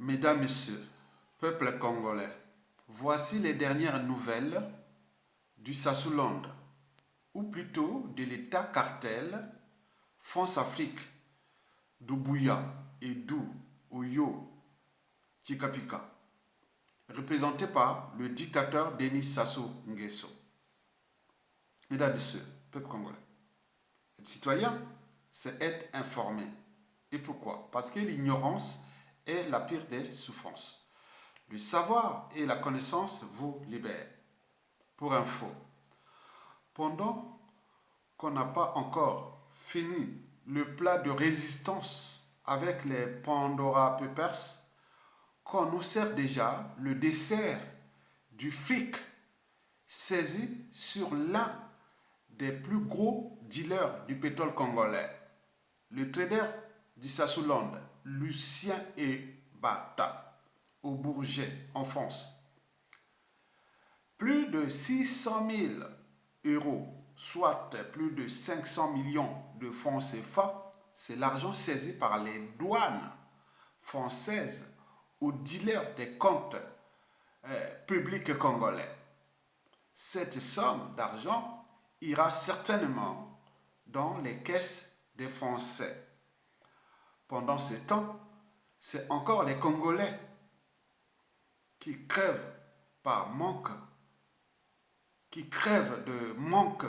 Mesdames, Messieurs, peuple congolais, voici les dernières nouvelles du Sassoulande, ou plutôt de l'État cartel France-Afrique d'Ubuya et Oyo Tikapika, représenté par le dictateur Denis Sassou Nguesso. Mesdames, Messieurs, peuple congolais, être citoyen, c'est être informé. Et pourquoi? Parce que l'ignorance est la pire des souffrances. Le savoir et la connaissance vous libèrent. Pour info, pendant qu'on n'a pas encore fini le plat de résistance avec les Pandora Papers, qu'on nous sert déjà le dessert du fric saisi sur l'un des plus gros dealers du pétrole congolais, le trader du Sassoulande, Lucien Ebata, au Bourget, en France. Plus de 600 000 euros, soit plus de 500 millions de francs CFA, c'est l'argent saisi par les douanes françaises aux dealers des comptes publics congolais. Cette somme d'argent ira certainement dans les caisses des Français. Pendant ce temps, c'est encore les Congolais qui crèvent de manque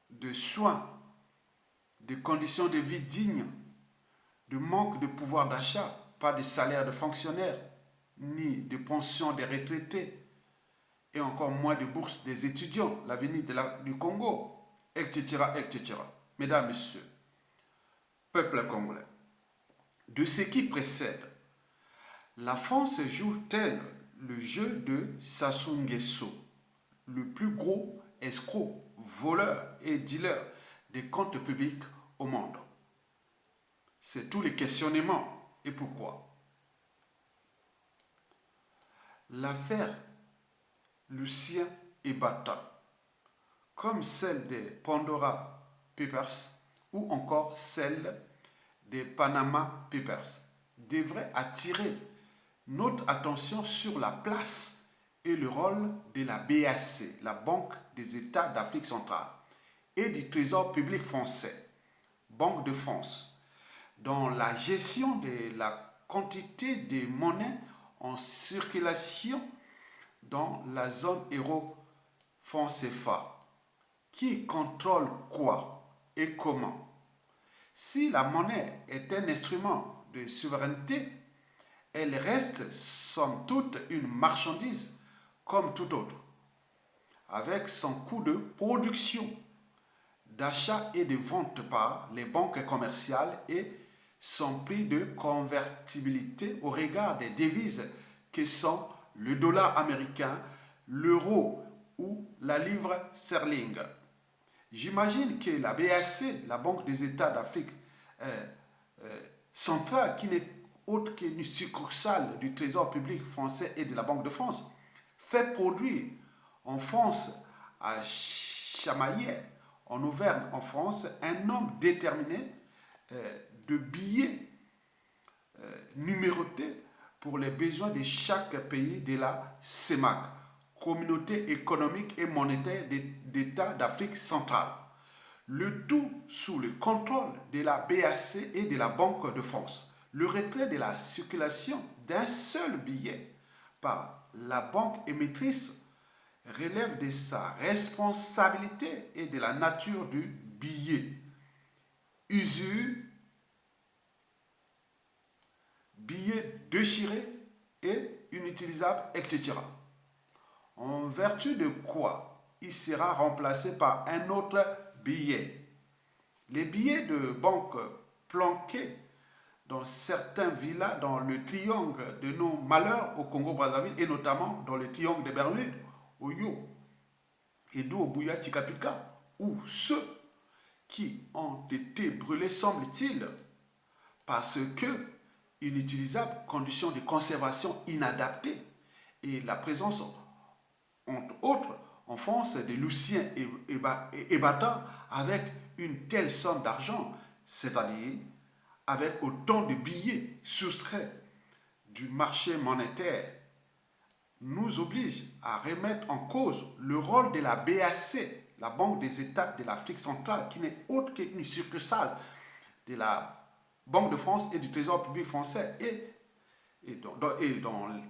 de soins, de conditions de vie dignes, de manque de pouvoir d'achat, pas de salaire de fonctionnaires, ni de pension des retraités, et encore moins de bourse des étudiants, l'avenir du Congo, etc., etc. Mesdames, Messieurs, peuple congolais, de ce qui précède, la France joue-t-elle le jeu de Sassou Nguesso, le plus gros escroc, voleur et dealer des comptes publics au monde? C'est tous les questionnements. Et pourquoi? L'affaire Lucien Ebata, comme celle des Pandora Papers ou encore celle des Panama Papers, devrait attirer notre attention sur la place et le rôle de la BAC, la Banque des États d'Afrique centrale, et du Trésor public français, Banque de France, dans la gestion de la quantité de monnaie en circulation dans la zone euro franc CFA. Qui contrôle quoi et comment? Si la monnaie est un instrument de souveraineté, elle reste somme toute une marchandise comme tout autre, avec son coût de production, d'achat et de vente par les banques commerciales et son prix de convertibilité au regard des devises que sont le dollar américain, l'euro ou la livre sterling. J'imagine que la BAC, la Banque des États d'Afrique centrale, qui n'est autre qu'une succursale du Trésor public français et de la Banque de France, fait produire en France, à Chamaillère, en Auvergne, en France, un nombre déterminé de billets numérotés pour les besoins de chaque pays de la CEMAC, Communauté économique et monétaire d'États d'Afrique centrale. Le tout sous le contrôle de la BAC et de la Banque de France. Le retrait de la circulation d'un seul billet par la banque émettrice relève de sa responsabilité et de la nature du billet. Usure, billet déchiré et inutilisable, etc. En vertu de quoi il sera remplacé par un autre billet. Les billets de banque planqués dans certains villas dans le triangle de nos malheurs au Congo-Brazzaville et notamment dans le triangle des Bermudes, Oyo, Edo, Obuya, Tikapika, où ceux qui ont été brûlés, semble-t-il, parce que inutilisables, conditions de conservation inadaptées et la présence, entre autres, en France, de Lucien Ebata avec une telle somme d'argent, c'est-à-dire avec autant de billets soustraits du marché monétaire nous oblige à remettre en cause le rôle de la BAC, la Banque des États de l'Afrique centrale, qui n'est autre qu'une succursale de la Banque de France et du Trésor public français, et dans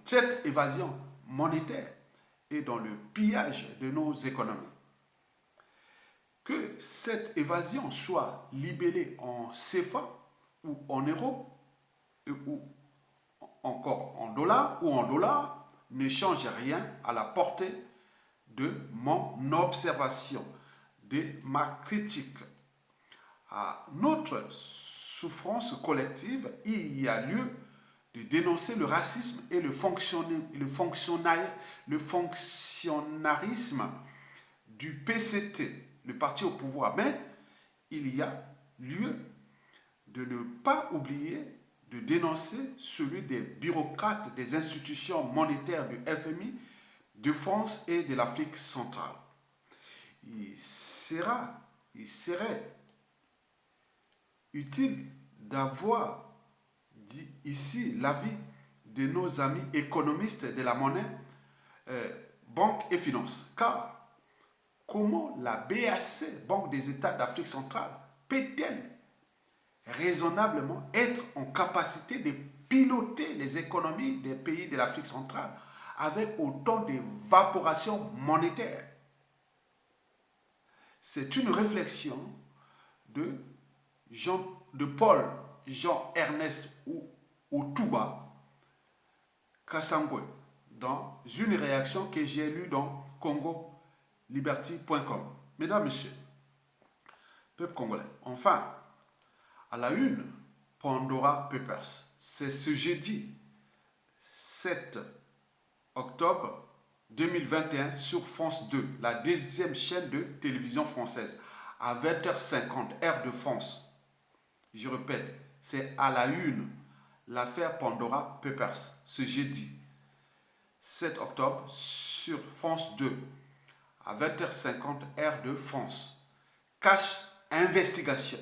cette évasion monétaire et dans le pillage de nos économies. Que cette évasion soit libellée en CFA ou en euros, ou encore en dollars, ne change rien à la portée de mon observation, de ma critique. À notre souffrance collective, il y a lieu de dénoncer le racisme et le fonctionnarisme du PCT, le parti au pouvoir. Mais il y a lieu de ne pas oublier de dénoncer celui des bureaucrates des institutions monétaires du FMI, de France et de l'Afrique centrale. Il serait utile d'avoir ici l'avis de nos amis économistes de la monnaie, banque et finance. Car comment la BAC, Banque des États d'Afrique centrale, peut-elle raisonnablement être en capacité de piloter les économies des pays de l'Afrique centrale avec autant d'évaporation monétaire? C'est une réflexion de Paul Jean-Ernest Otuba Kassangwe dans une réaction que j'ai lue dans congoliberty.com. Mesdames, Messieurs, peuple congolais, enfin, à la une, Pandora Papers. C'est ce jeudi 7 octobre 2021 sur France 2, la deuxième chaîne de télévision française, à 20h50, heure de France. Je répète, c'est à la une, l'affaire Pandora Papers, ce jeudi 7 octobre sur France 2, à 20h50, heure de France. Cache investigation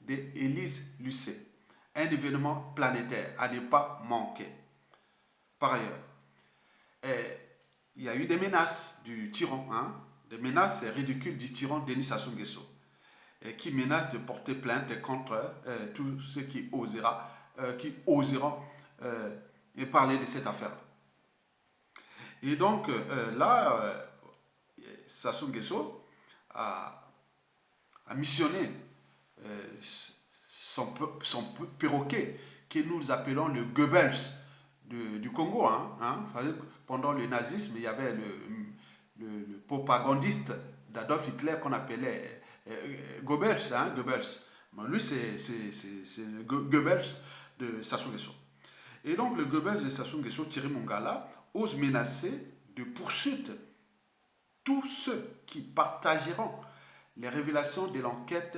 d'Élise Lucet, un événement planétaire à ne pas manquer. Par ailleurs, il y a eu des menaces du tyran, des menaces ridicules du tyran Denis Sassou Nguesso, qui menace de porter plainte contre tous ceux qui oseront parler de cette affaire. Et donc là, Sassou Nguesso a missionné son perroquet que nous appelons le Goebbels du Congo. Pendant le nazisme, il y avait le propagandiste d'Adolf Hitler qu'on appelait Goebbels. Goebbels. Bon, lui, c'est le Goebbels de Sassou Nguesso. Et donc, le Goebbels de Sassou Nguesso, Thierry Mongala, ose menacer de poursuite tous ceux qui partageront les révélations de l'enquête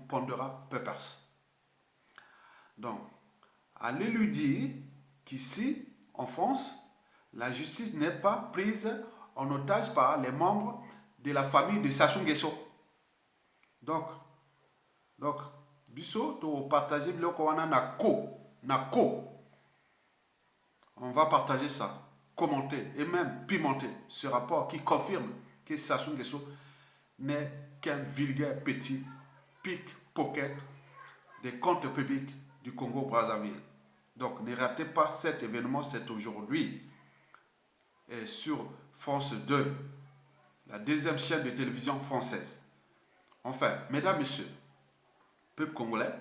Pandora Papers. Donc, allez lui dire qu'ici, en France, la justice n'est pas prise en otage par les membres de la famille de Sassou Nguesso. Donc, biso to partager biloko wana nako. On va partager ça, commenter et même pimenter ce rapport qui confirme que Sassou Nguesso n'est qu'un vulgaire petit pickpocket des comptes publics du Congo-Brazzaville. Donc ne ratez pas cet événement, c'est aujourd'hui sur France 2, la deuxième chaîne de télévision française. Enfin, mesdames, messieurs, peuple congolais,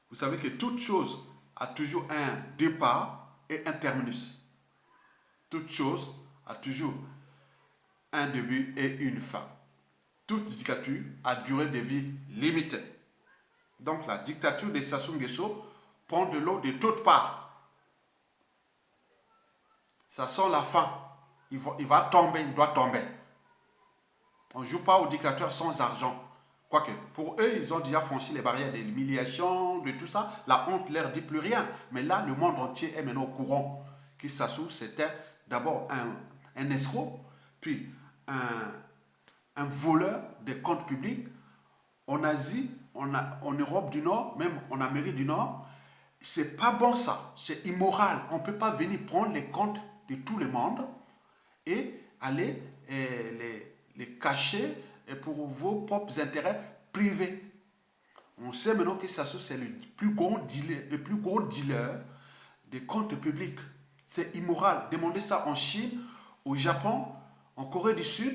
vous savez que toute chose a toujours un départ et un terminus. Toute chose a toujours un début et une fin. Toute dictature a durée de vie limitée. Donc la dictature de Sassou Nguesso prend de l'eau de toutes parts. Ça sent la fin. Il va tomber, il doit tomber. On ne joue pas au dictateur sans argent. Quoique, pour eux, ils ont déjà franchi les barrières de l'humiliation, de tout ça. La honte ne leur dit plus rien. Mais là, le monde entier est maintenant au courant que Sassou, c'était d'abord un escroc, puis un voleur des comptes publics en Asie, en Europe du Nord, même en Amérique du Nord. c'est pas bon ça, c'est immoral. On ne peut pas venir prendre les comptes de tout le monde et aller les cacher pour vos propres intérêts privés. On sait maintenant que Sasso, c'est le plus gros dealer des comptes publics. C'est immoral. Demandez ça en Chine, au Japon, en Corée du Sud,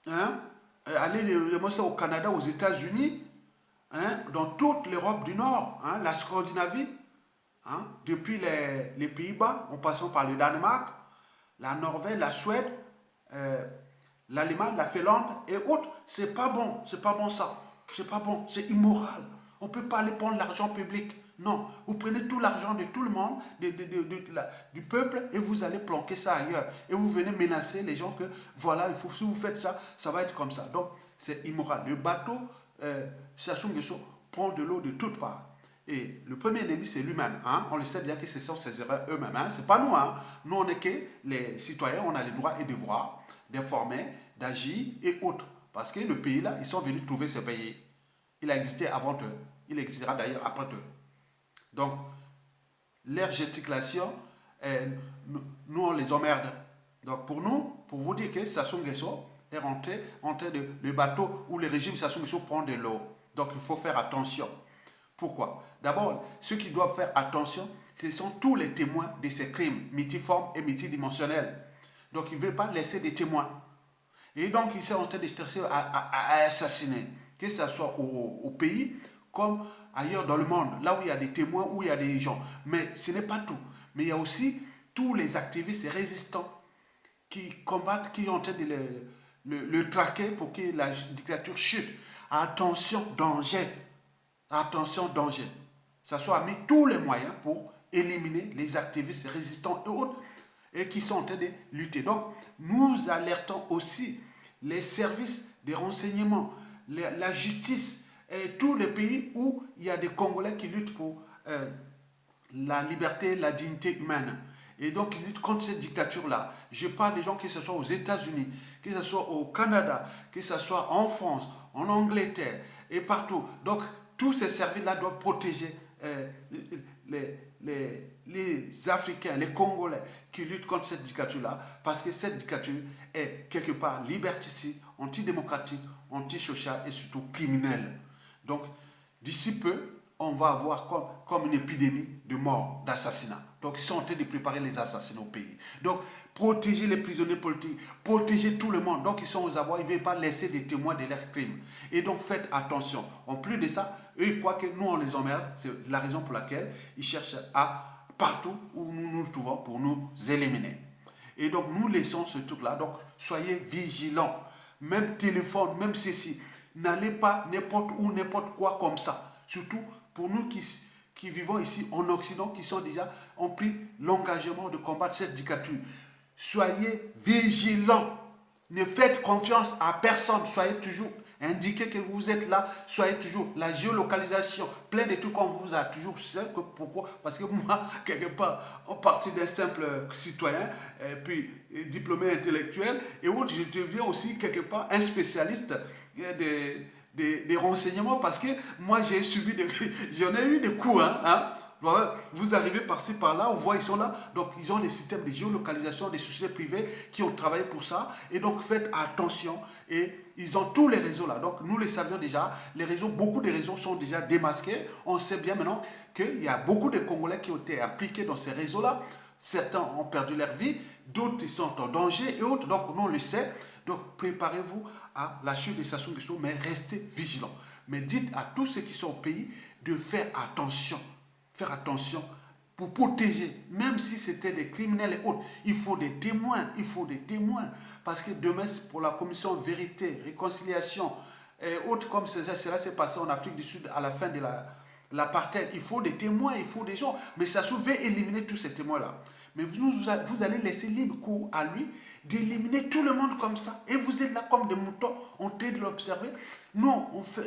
hein, allez demander ça au Canada, aux États-Unis, hein, dans toute l'Europe du Nord, hein, la Scandinavie, hein, depuis les Pays-Bas, en passant par le Danemark, la Norvège, la Suède, euh, l'Allemagne, la Finlande et autres. C'est pas bon ça. C'est pas bon, c'est immoral. On ne peut pas aller prendre l'argent public. Non, vous prenez tout l'argent de tout le monde, du peuple, et vous allez planquer ça ailleurs. Et vous venez menacer les gens que, voilà, si vous faites ça, ça va être comme ça. Donc, c'est immoral. Le bateau, Sassou Nguesso, prend de l'eau de toutes parts. Et le premier ennemi, c'est lui-même. Hein? On le sait bien que ce sont ses erreurs eux-mêmes. Hein? Ce n'est pas nous. Hein? Nous, on est que les citoyens, on a les droits et devoirs d'informer, d'agir et autres. Parce que le pays là, ils sont venus trouver ce pays. Il a existé avant eux. Il existera d'ailleurs après eux. Donc, leur gesticulation, nous, on les emmerde. Donc, pour nous, pour vous dire que Sassou Nguesso est rentré le bateau où le régime Sassou Nguesso prend de l'eau. Donc, il faut faire attention. Pourquoi? D'abord, ceux qui doivent faire attention, ce sont tous les témoins de ces crimes multiformes et multidimensionnels. Donc, il ne veut pas laisser des témoins. Et donc, il s'est en train de stresser à assassiner, que ce soit au pays comme ailleurs dans le monde, là où il y a des témoins, où il y a des gens. Mais ce n'est pas tout. Mais il y a aussi tous les activistes et résistants qui combattent, qui sont en train de le traquer pour que la dictature chute. Attention, danger. Attention, danger. Ça soit mis tous les moyens pour éliminer les activistes résistants et autres et qui sont en train de lutter. Donc, nous alertons aussi les services de renseignement, la justice et tous les pays où il y a des Congolais qui luttent pour la liberté, la dignité humaine. Et donc, ils luttent contre cette dictature-là. Je parle des gens, que ce soit aux États-Unis, que ce soit au Canada, que ce soit en France, en Angleterre et partout. Donc, tous ces services-là doivent protéger les Africains, les Congolais qui luttent contre cette dictature-là, parce que cette dictature est quelque part liberticide, antidémocratique, antisociale et surtout criminelle. Donc, d'ici peu, on va avoir comme une épidémie de morts, d'assassinats. Donc, ils sont en train de préparer les assassinats au pays. Donc, protéger les prisonniers politiques, protéger tout le monde. Donc, ils sont aux abois, ils ne veulent pas laisser des témoins de leurs crimes. Et donc, faites attention. En plus de ça, eux, ils croient que nous, on les emmerde. C'est la raison pour laquelle ils cherchent partout où nous nous trouvons pour nous éliminer. Et donc, nous laissons ce truc-là. Donc, soyez vigilants. Même téléphone, même ceci. N'allez pas n'importe où, n'importe quoi comme ça. Surtout pour nous qui vivons ici en Occident, qui ont pris l'engagement de combattre cette dictature. Soyez vigilants. Ne faites confiance à personne. Soyez toujours indiquez que vous êtes là. Soyez toujours la géolocalisation. Plein de trucs qu'on vous a toujours dit. Pourquoi? Parce que moi, quelque part, en partie d'un simple citoyen, et puis diplômé intellectuel, et autres, je deviens aussi quelque part un spécialiste des renseignements, parce que moi j'ai subi j'en ai eu des cours, hein. Voilà, vous arrivez par-ci par-là, on voit ils sont là, donc ils ont des systèmes de géolocalisation, des sociétés privées qui ont travaillé pour ça, et donc faites attention, et ils ont tous les réseaux là, donc nous les savions déjà, les réseaux, beaucoup de réseaux sont déjà démasqués, on sait bien maintenant qu'il y a beaucoup de Congolais qui ont été impliqués dans ces réseaux là, certains ont perdu leur vie, d'autres sont en danger et autres, donc nous on le sait, donc préparez-vous à la chute de Sassou Nguesso, mais restez vigilants. Mais dites à tous ceux qui sont au pays de faire attention pour protéger, même si c'était des criminels et autres. Il faut des témoins, parce que demain, pour la commission vérité, réconciliation et autres, comme cela s'est passé en Afrique du Sud à la fin de l'apartheid, il faut des témoins, il faut des gens. Mais Sassou veut éliminer tous ces témoins-là. Mais vous allez laisser libre cours à lui d'éliminer tout le monde comme ça. Et vous êtes là comme des moutons, en train de l'observer. Non, on fait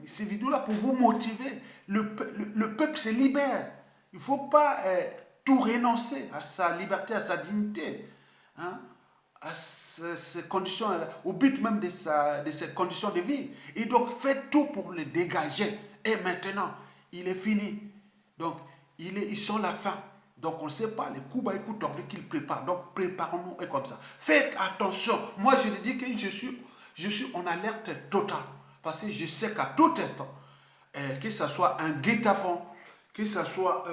ces vidéos-là pour vous motiver. Le peuple se libère. Il ne faut pas tout renoncer à sa liberté, à sa dignité, hein, à ses conditions, au but même de ses conditions de vie. Et donc, faites tout pour le dégager. Et maintenant, il est fini. Donc, ils sont la fin. Donc, on ne sait pas les coups bas et coups tordus qu'ils préparent. Donc, préparons-nous et comme ça. Faites attention. Moi, je dis que je suis en alerte totale. Parce que je sais qu'à tout instant, que ce soit un guet-apens, que ce soit...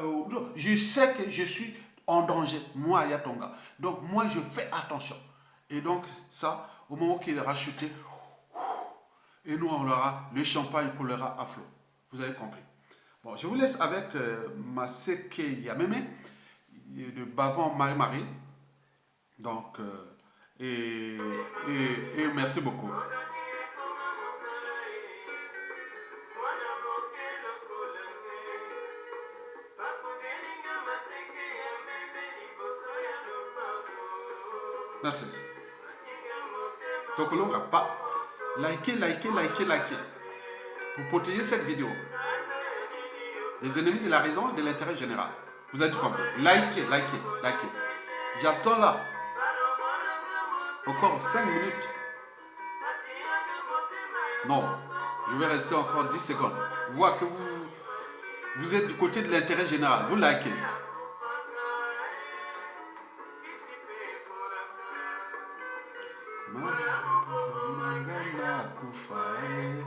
je sais que je suis en danger, moi, Yatonga. Donc, moi, je fais attention. Et donc, ça, au moment qu'il est racheté, et nous, on aura le champagne coulera à flot. Vous avez compris. Bon, je vous laisse avec Maseke Yameme, de Bavon Marie-Marie. Donc, et merci beaucoup. Merci. Donc, on n'aura pas. Likez, likez, likez, likez. Pour protéger cette vidéo des ennemis de la raison et de l'intérêt général. Vous avez tout compris. Likez, likez, likez. J'attends là encore 5 minutes. Non, je vais rester encore 10 secondes. Voir que vous êtes du côté de l'intérêt général. Vous likez. Mangala kufae,